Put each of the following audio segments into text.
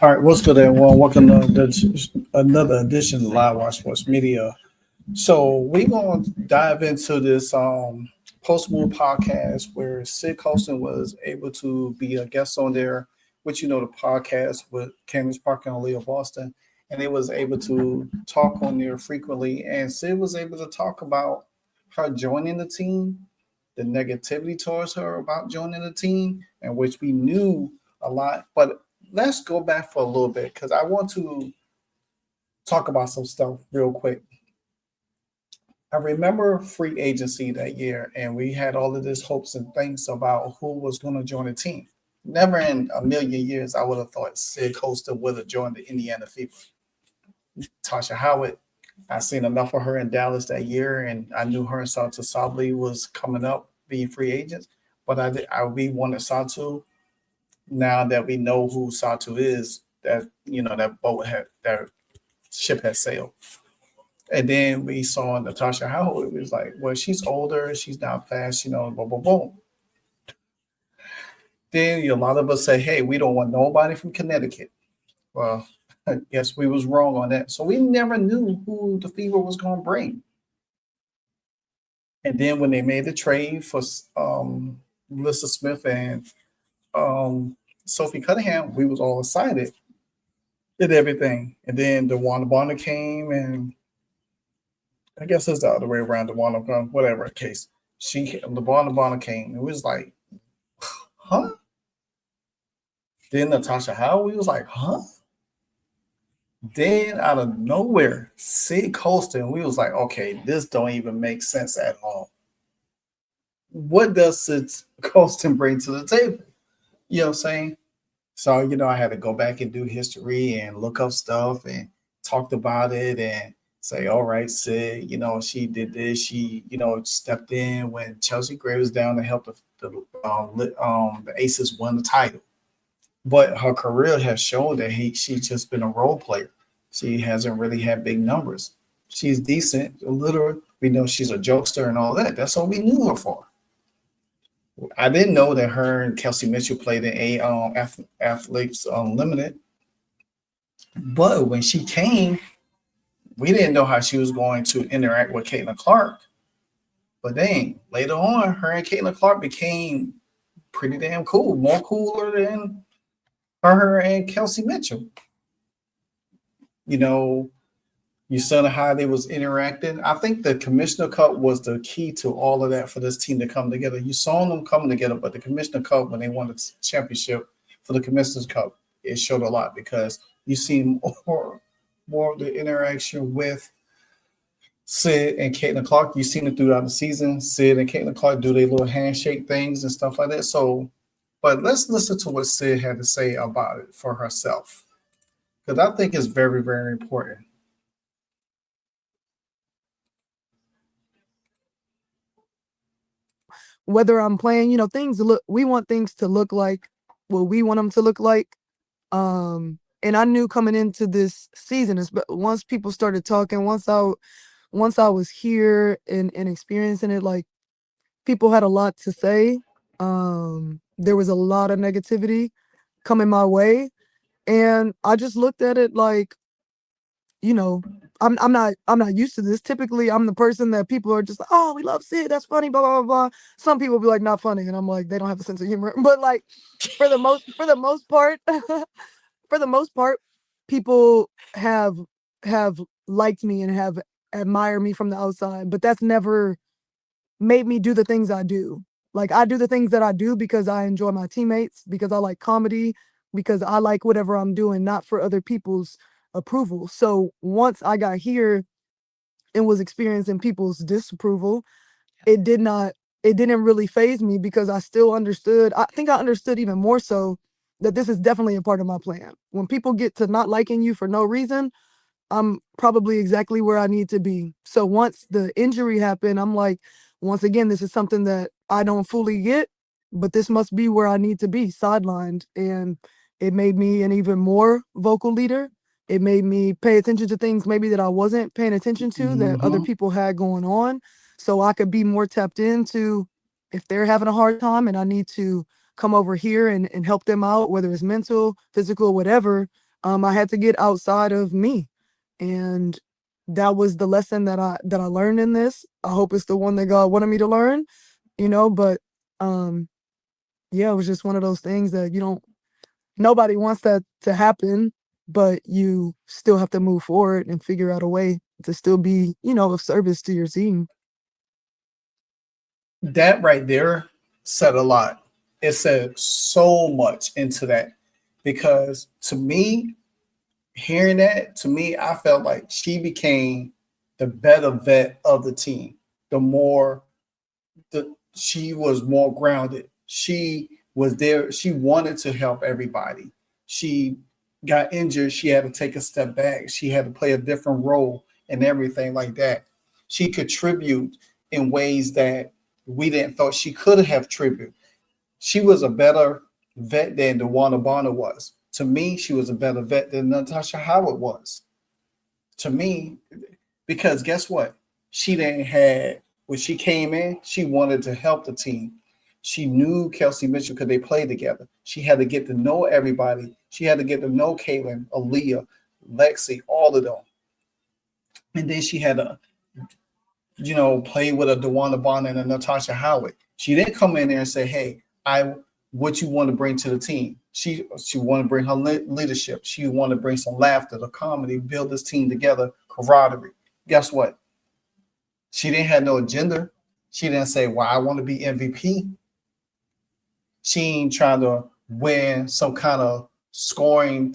All right, what's good, everyone? Welcome to another edition of Live Watch Sports Media. So we're going to dive into this post-move podcast where Syd Colson was able to be a guest on there, which the podcast with Candace Parker and Leo Boston, and they was able to talk on there frequently. And Syd was able to talk about her joining the team, the negativity towards her about joining the team, and which we knew a lot, but let's go back for a little bit because I want to talk about some stuff real quick. I remember free agency that year, and we had all of this hopes and things about who was going to join the team. Never in a million years I would have thought Syd Colson would have joined the Indiana Fever. Tasha Howard, I seen enough of her in Dallas that year, and I knew her and Satu Sabli was coming up being free agents. But we wanted Satu. Now that we know who Satu is, that ship has sailed. And then we saw Natasha Howard. It was like, well, she's older, she's not fast, boom, boom, boom. Then a lot of us say, hey, we don't want nobody from Connecticut. Well, I guess we was wrong on that. So we never knew who the Fever was going to bring. And then when they made the trade for Melissa Smith and Sophie Cunningham, we was all excited. Did everything. And then DeWanda Bonner came, and I guess it's the other way around. DeWanda, whatever the case. DeWanda Bonner came. It was like, huh? Then Natasha Howard, we was like, huh? Then out of nowhere, Syd Colson, we was like, okay, this don't even make sense at all. What does Syd Colson bring to the table? You know what I'm saying? So, I had to go back and do history and look up stuff and talked about it and say, all right, Syd, she did this. She, stepped in when Chelsea Gray was down to help the Aces win the title. But her career has shown that she's just been a role player. She hasn't really had big numbers. She's decent, a little. We know she's a jokester and all that. That's all we knew her for. I didn't know that her and Kelsey Mitchell played in Athletes Unlimited. But when she came, we didn't know how she was going to interact with Caitlin Clark. But then later on, her and Caitlin Clark became pretty damn cool, more cooler than her and Kelsey Mitchell. You saw how they was interacting. I think the Commissioner Cup was the key to all of that for this team to come together. You saw them coming together, but the Commissioner Cup, when they won the championship for the Commissioner's Cup, it showed a lot because you see more of the interaction with Syd and Caitlin Clark. You've seen it throughout the season. Syd and Caitlin Clark do their little handshake things and stuff like that. So, but let's listen to what Syd had to say about it for herself, because I think it's very, very important. Whether I'm playing, we want things to look like what we want them to look like. And I knew coming into this season, once people started talking, once I was here and experiencing it, like people had a lot to say. There was a lot of negativity coming my way. And I just looked at it like, I'm not used to this. Typically, I'm the person that people are just like, oh, we love Syd, that's funny, blah, blah, blah. Some people be like, not funny. And I'm like, they don't have a sense of humor. But like for the most part, for the most part, people have liked me and have admired me from the outside. But that's never made me do the things I do. Like I do the things that I do because I enjoy my teammates, because I like comedy, because I like whatever I'm doing, not for other people's approval. So once I got here and was experiencing people's disapproval, it didn't really faze me because I still understood. I think I understood even more so that this is definitely a part of my plan. When people get to not liking you for no reason, I'm probably exactly where I need to be. So once the injury happened, I'm like, once again, this is something that I don't fully get, but this must be where I need to be, sidelined. And it made me an even more vocal leader. It made me pay attention to things maybe that I wasn't paying attention to that other people had going on. So I could be more tapped into if they're having a hard time and I need to come over here and help them out, whether it's mental, physical, whatever, I had to get outside of me, and that was the lesson that I learned in this. I hope it's the one that God wanted me to learn, but um yeah, it was just one of those things that nobody wants that to happen, but you still have to move forward and figure out a way to still be, of service to your team. That right there said a lot. It said so much into that because to me, hearing that, to me, I felt like she became the better vet of the team. The more she was more grounded. She was there. She wanted to help everybody. She got injured. She had to take a step back. She had to play a different role and everything like that. She contribute in ways that we didn't thought she could have tribute. She was a better vet than DeWanna Bonner was. To me, she was a better vet than Natasha Howard was. To me, because guess what? She didn't have when she came in, she wanted to help the team. She knew Kelsey Mitchell because they played together. She had to get to know everybody. She had to get to know Caitlin, Aaliyah, Lexi, all of them. And then she had to, play with a DeWanna Bonner and a Natasha Howard. She didn't come in there and say, "Hey, what you want to bring to the team." She want to bring her leadership. She want to bring some laughter, the comedy, build this team together, camaraderie. Guess what? She didn't have no agenda. She didn't say, "Well, I want to be MVP." She ain't trying to win some kind of scoring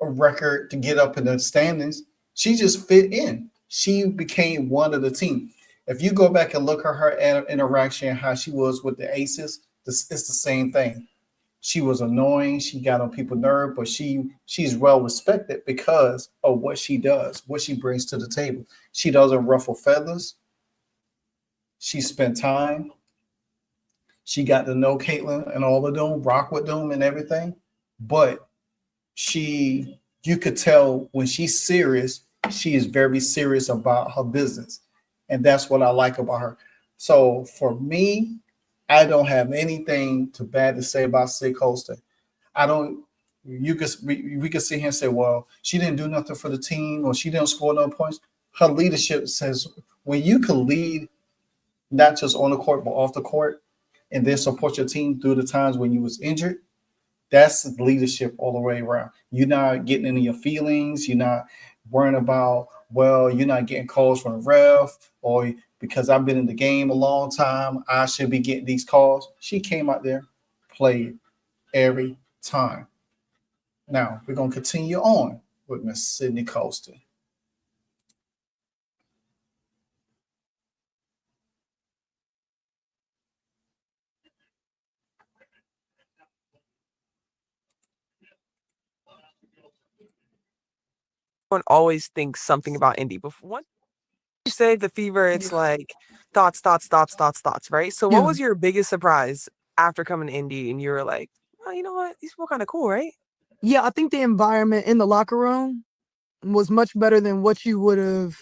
record to get up in the standings. She just fit in. She became one of the team. If you go back and look at her interaction, how she was with the Aces, it's the same thing. She was annoying. She got on people's nerve, but she's well respected because of what she does, what she brings to the table. She doesn't ruffle feathers. She spent time. She got to know Caitlin and all of them, rock with them and everything. But you could tell when she's serious, she is very serious about her business. And that's what I like about her. So for me, I don't have anything too bad to say about Syd Colson. I don't. We could sit here and say, well, she didn't do nothing for the team or she didn't score no points. Her leadership says when you can lead not just on the court but off the court, and then support your team through the times when you was injured. That's leadership all the way around. You're not getting into your feelings. You're not worrying about, well, you're not getting calls from the ref or because I've been in the game a long time, I should be getting these calls. She came out there, played every time. Now we're gonna continue on with Miss Syd Colson. Everyone always thinks something about indie. Before once you say the fever, it's Yeah. like thoughts, thoughts, thoughts, thoughts, thoughts, right? So what Yeah. was your biggest surprise after coming to indie and you were like, oh, you know what? These people kind of cool, right? Yeah, I think the environment in the locker room was much better than what you would have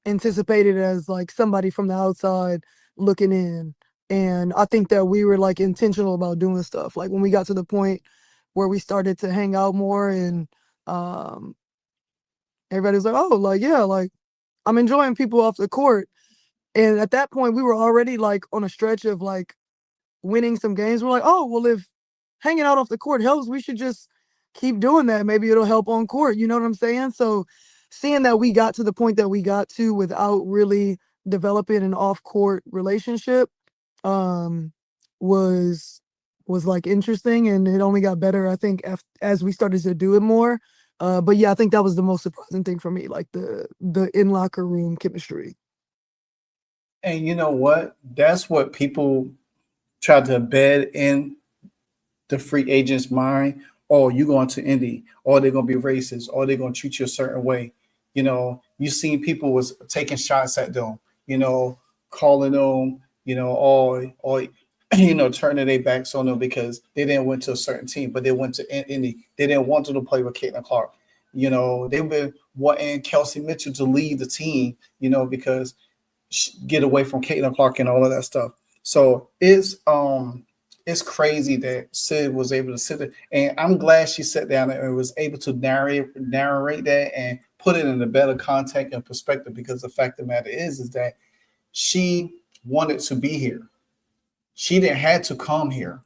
anticipated as like somebody from the outside looking in. And I think that we were like intentional about doing stuff. Like when we got to the point where we started to hang out more and um everybody was like, "Oh, like yeah, like I'm enjoying people off the court." And at that point we were already like on a stretch of like winning some games. We're like, "Oh, well if hanging out off the court helps, we should just keep doing that. Maybe it'll help on court." You know what I'm saying? So seeing that we got to the point that we got to without really developing an off-court relationship um was like interesting, and it only got better I think as we started to do it more. But yeah, I think that was the most surprising thing for me, like the in locker room chemistry. And you know what? That's what people try to embed in the free agent's mind. Oh, you going to Indy, or they're gonna be racist, or they're gonna treat you a certain way. You seen people was taking shots at them, calling them, or turning their backs on them because they didn't went to a certain team, but they went to Indy. They didn't want to play with Caitlin Clark. They've been wanting Kelsey Mitchell to leave the team, get away from Caitlin Clark and all of that stuff. So it's it's crazy that Syd was able to sit there, and I'm glad she sat down and was able to narrate that and put it in a better context and perspective. Because the fact of the matter is that she wanted to be here. She didn't have to come here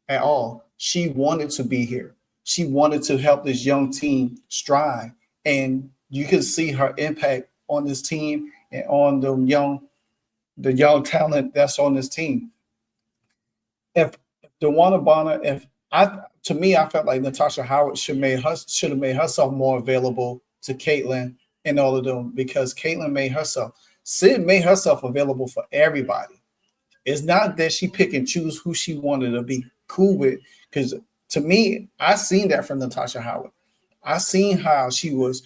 at all. She wanted to be here. She wanted to help this young team strive, and you can see her impact on this team and on the young talent that's on this team. If DeWanna Bonner, to me, I felt like Natasha Howard should have made herself more available to Caitlin and all of them, because Caitlin made herself. Syd made herself available for everybody. It's not that she pick and choose who she wanted to be cool with, because to me, I seen that from Natasha Howard. I seen how she was,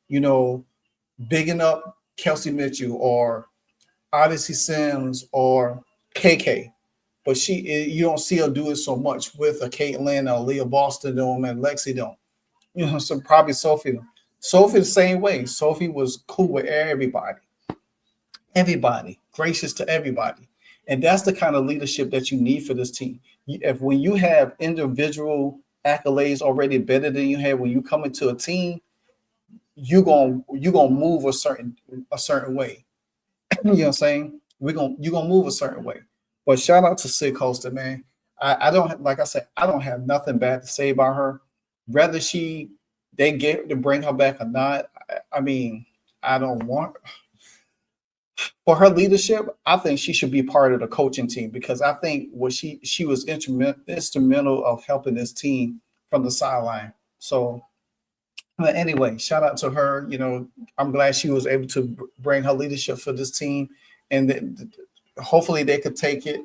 bigging up Kelsey Mitchell or Odyssey Sims or KK. But you don't see her do it so much with a Caitlin or Leah Boston and Lexi don't. So probably Sophie. Sophie the same way. Sophie was cool with everybody, gracious to everybody. And that's the kind of leadership that you need for this team. When you have individual accolades already better than you have when you come into a team, you're gonna move a certain way. You know what I'm saying? You're gonna move a certain way. But shout out to Syd Colson, man. I don't, like I said, I don't have nothing bad to say about her. Whether they get to bring her back or not, I mean, I don't want. For her leadership, I think she should be part of the coaching team, because I think she was instrumental of helping this team from the sideline. So anyway, shout out to her. I'm glad she was able to bring her leadership for this team, and hopefully they could take it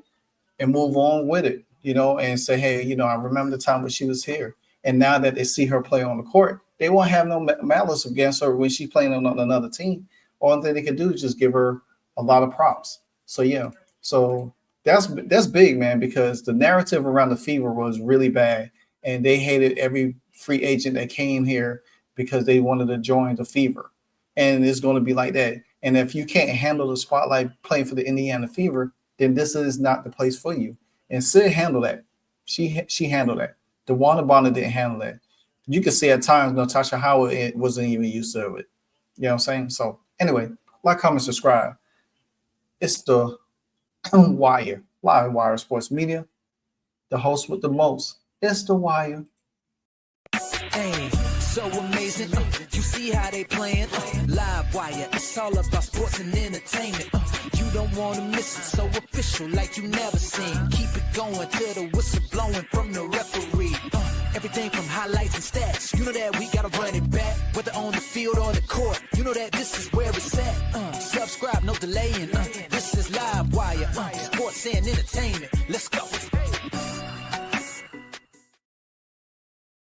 and move on with it, and say, hey, I remember the time when she was here. And now that they see her play on the court, they won't have no malice against her when she's playing on another team. All thing they can do is just give her a lot of props. So yeah, so that's big, man, because the narrative around the Fever was really bad, and they hated every free agent that came here because they wanted to join the Fever, and it's going to be like that. And if you can't handle the spotlight playing for the Indiana Fever, then this is not the place for you. And Syd handled that. She handled that. DeWanna Bonner didn't handle that. You could see at times Natasha Howard wasn't even used to it. You know what I'm saying? So anyway, like, comment, subscribe. It's the Wire, Live Wire Sports Media, the host with the most. It's the Wire. Hey, so amazing. You see how they playing? Live Wire, it's all about sports and entertainment. You don't want to miss it, so official like you never seen. Keep it going till the whistle blowing from the referee. Everything from highlights and stats. You know that we gotta run it back, whether on the field or the court. You know that this is where it's at. Subscribe, no delaying. This is Live Wire, sports and entertainment. Let's go.